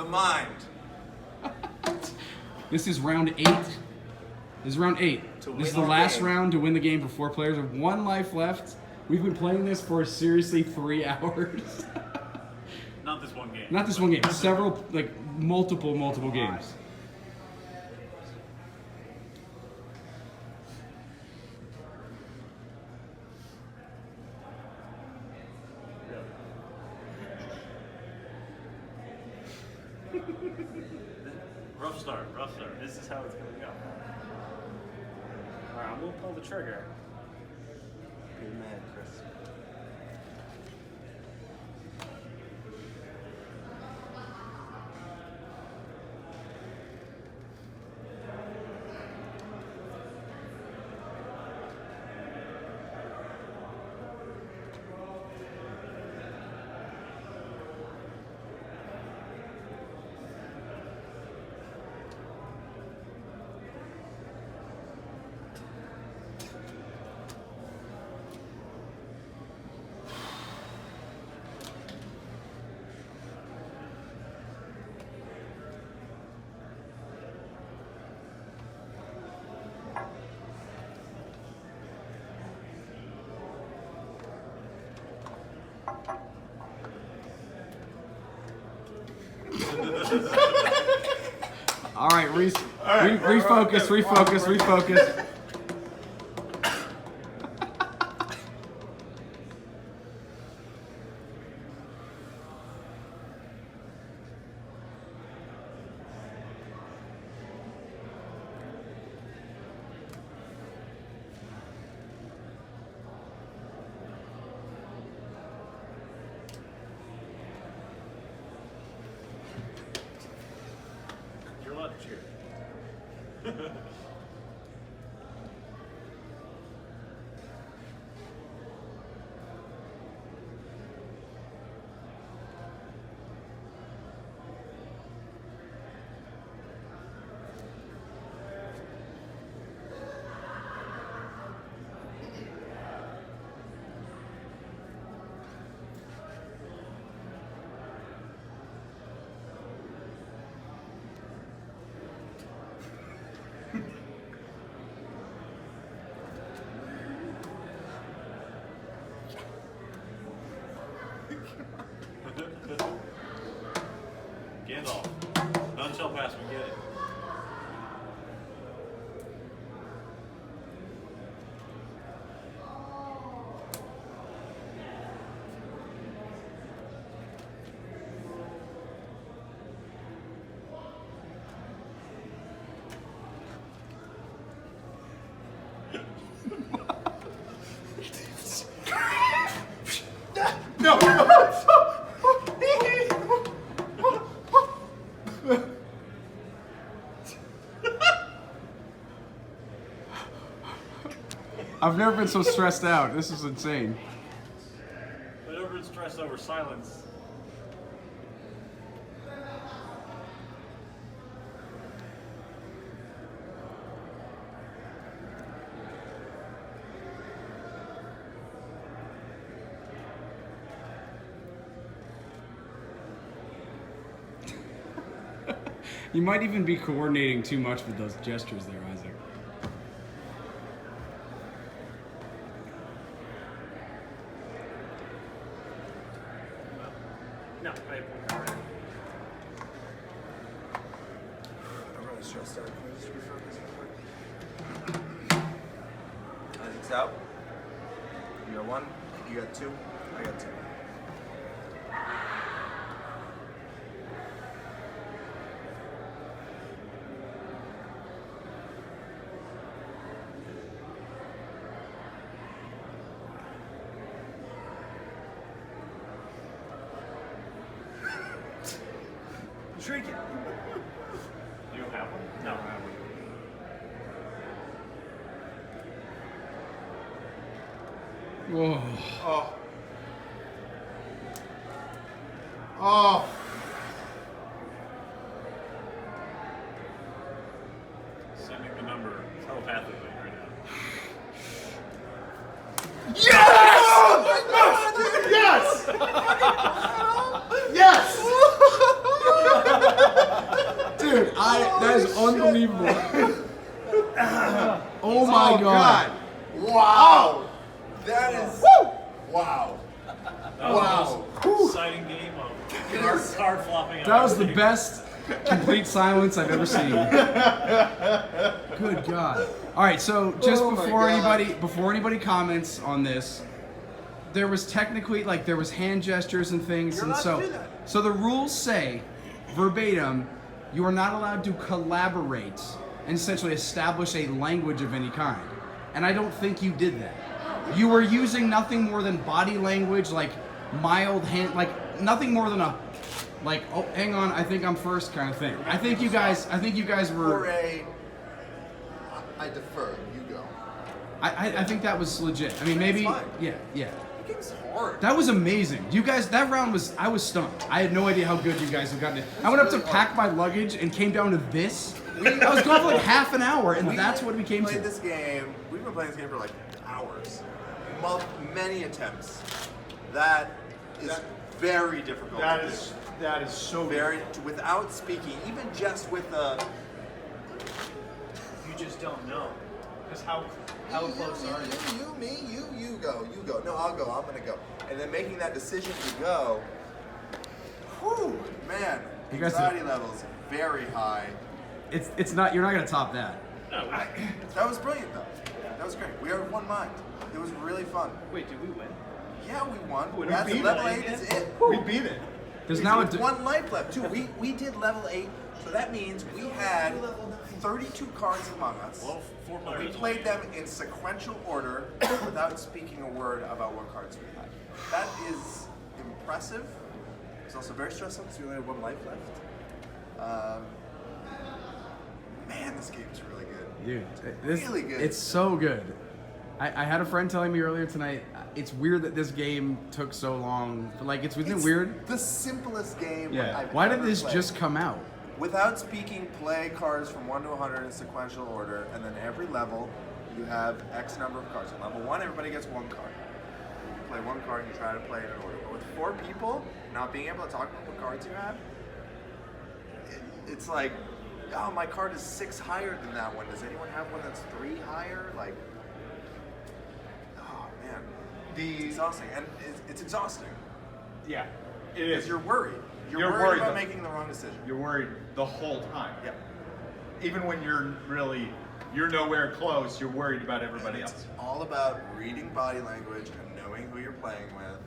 the mind. This is round 8. This is round 8. To This is win the the last game. round to win the game for 4 players with 1 life left. We've been playing this for seriously 3 hours. Not this one game. Not this one game. Several, like multiple games. Rough start, rough start. This is how it's gonna go. Alright, I'm gonna pull the trigger. Good man, Chris. All right, refocus. You're allowed to cheer. Gandalf. None shall pass, we get it. I've never been so stressed out. This is insane. But over and stressed over silence. You might even be coordinating too much with those gestures there, Isaac. No, I have one card. I'm really stressed out. Can we just refocus real quick? Isaac's out. You got 1. You got 2. I got 2. Drink it. You have one? No, I have one. Whoa. Oh. Oh. Sending the number telepathically right now. Yes! Yes! Yes! That is unbelievable. Oh my god. Wow. That is. Wow. That was the most exciting game of card flopping. That was the best complete silence I've ever seen. Good God. All right, so just Oh my before anybody comments on this, there was technically there was hand gestures and things, You're and allowed so to do that. so the rules say verbatim, you are not allowed to collaborate and essentially establish a language of any kind. And I don't think you did that. You were using nothing more than body language, like mild hand, like nothing more than a, like, oh, hang on, I think I'm first kind of thing. I think you guys were. I defer. You go. I think that was legit. I mean, maybe. fine. Yeah. The game's hard. That was amazing. You guys, that round was, I was stunned. I had no idea how good you guys have gotten it. I went up to pack my luggage and came down to this. I was going for like half an hour, and that's what we came to. We've been playing this game for like hours. Many attempts. That is very difficult to do. That is so without speaking, even just with the. You just don't know. Because how close are you? You go. No, I'll go. I'm gonna go. And then making that decision to go. Whew, man. You guys Anxiety levels very high. It's not, you're not gonna top that. No. That was brilliant though. That was great. We are of one mind. It was really fun. Wait, did we win? Yeah, we won. We That's beat level it. 8 is it. We beat it. There's now With one life left too. We did level 8, so that means we had 32 cards among us. Well, 4 We players. played them in sequential order without speaking a word about what cards we had. That is impressive. It's also very stressful because we only have one life left. Man, this game's really good. Dude, this, Really good. It's so good. I had a friend telling me earlier tonight, it's weird that this game took so long. Like, isn't it weird? The simplest game Yeah. I've Why did ever this played. just come out? Without speaking, play cards from 1 to 100 in sequential order, and then every level you have X number of cards. In level 1, everybody gets 1 card. You play 1 card and you try to play it in order. But with 4 people, not being able to talk about what cards you have, it's like, oh, my card is 6 higher than that one. Does anyone have one that's 3 higher? Like, oh man, it's exhausting, and it's exhausting Yeah, it because is. you're worried. You're You're worried worried about though. making the wrong decision. You're worried the whole time. Yep. Even when you're nowhere close, you're worried about everybody It's else. all about reading body language and knowing who you're playing with.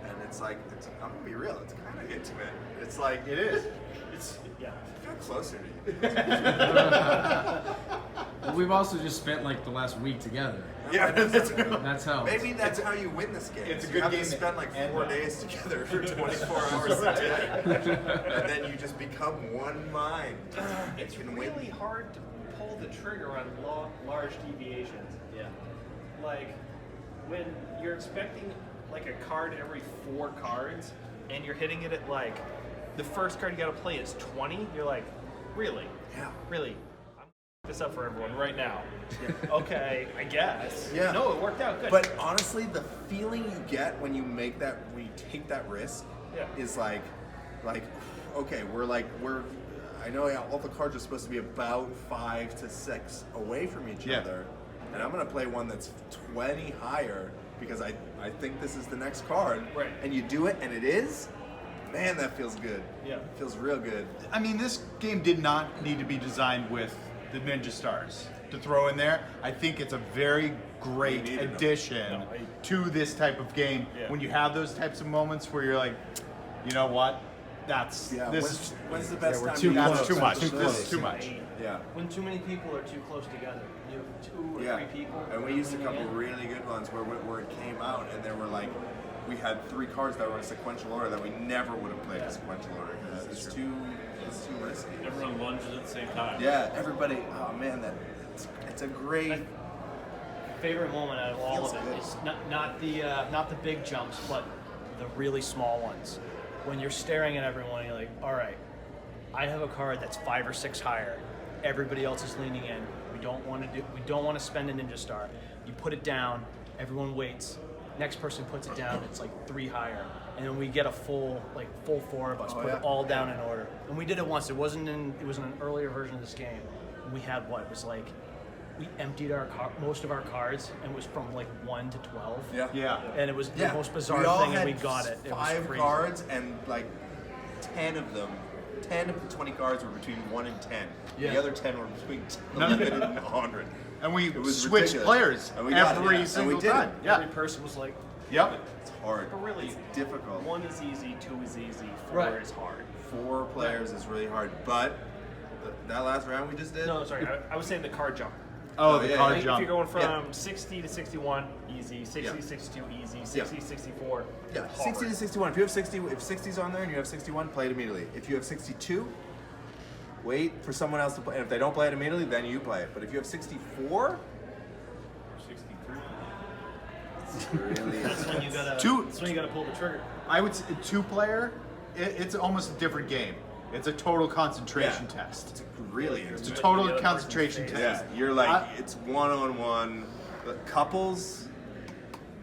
And it's like, I'm gonna be real, it's kind of intimate. It's like, It is. Yeah. I feel closer to you. Well, we've also just spent like the last week together. Yeah, that's That's how. maybe that's how you win this game. it's a You good have game to to spend like end 4 on. days together for 24 hours a day. And then you just become one mind. It's You can win. really hard to pull the trigger on large deviations. Yeah. Like when you're expecting like a card every 4 cards, and you're hitting it at like the first card you gotta play is 20. You're like, really? Yeah. Really? I'm this up for everyone right now. Okay, I guess. Yeah. No, it worked out good. But honestly, the feeling you get when you take that risk Yeah. is like, okay, I know all the cards are supposed to be about 5 to 6 away from each Yeah. other, and I'm gonna play one that's 20 higher because I think this is the next card. Right. And you do it, and it is. Man, that feels good. Yeah. It feels real good. I mean, this game did not need to be designed with the Ninja Stars to throw in there. I think it's a very great We needed them. addition to this type of game. Yeah. When you have those types of moments where you're like, you know what, that's Yeah. this. When's the best we're time? too to That's use too those? much. Too This close. is too much. Yeah. when too many people are too close together, you have 2 or Yeah, 3 people. and we used a leaning couple in. really good ones where it came out, and there were like, we had 3 cards that were in sequential order that we never would have played in sequential order because it's too risky. Everyone lunges at the same time. Yeah, everybody. Oh man, it's a great. Favorite moment out of all Feels of it good. is not the big jumps, but the really small ones. When you're staring at everyone, you're like, all right, I have a card that's 5 or 6 higher. Everybody else is leaning in. We don't want to spend a Ninja Star. You put it down. Everyone waits, Next person puts it down, it's like 3 higher. And then we get a full 4 of us, put yeah. it all down in order. And we did it once. It was in an earlier version of this game. And we had what? It was like, we emptied most of our cards, and it was from like 1 to 12. Yeah. Yeah. And it was the most bizarre we all thing, and we had got it. It was 5 crazy. cards, and like 10 of the 20 cards were between 1 and 10. Yeah. The other 10 were between None of 11 and 100. And we It was switched ridiculous. players And we got it, every yeah. And single we did time. it. Yeah. Every person was like, Yep. It's hard. But really, It's difficult. 1 is easy, 2 is easy, 4 Right. is hard. 4 players is really hard. But that last round we just did. No, sorry, I was saying the card jump. Oh, Oh, the yeah, card Like, jump. if you're going from Yeah. 60 to 61, easy. 60 Yeah. to 62, easy. 60 to 64, Yeah, hard. 60 to 61. If you have 60, if 60's on there and you have 61, play it immediately. If you have 62, wait for someone else to play. And if they don't play it immediately, then you play it. But if you have 64, 63. really, that's when you gotta. Two- That's when you gotta pull the trigger. I would say 2-player. It's almost a different game. It's a total concentration Yeah. test. it's really It's a interesting. total The other concentration person's test. Yeah, you're like, I- it's one-on-one. But couples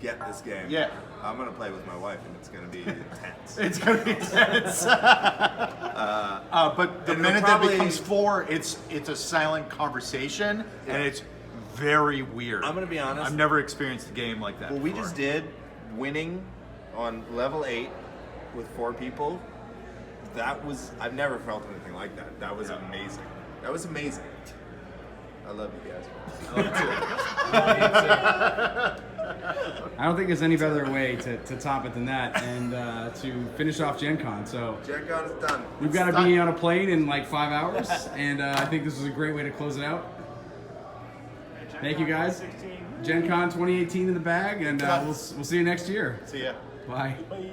get this game. Yeah. I'm going to play with my wife, and it's going to be intense. It's gonna be intense. But the and minute it'll probably- that becomes 4, it's a silent conversation, and it's very weird. I'm gonna be honest. I've never experienced a game like that. What we before. just did, winning on level 8 with 4 people, I've never felt anything like that. That was amazing. That was amazing. I love you guys. I don't think there's any better way to top it than that and to finish off Gen Con. So Gen Con is done. we've got to be on a plane in like 5 hours, and I think this is a great way to close it out. Thank you guys. 16. Gen Con 2018 in the bag, and we'll see you next year. See ya. Bye. Bye.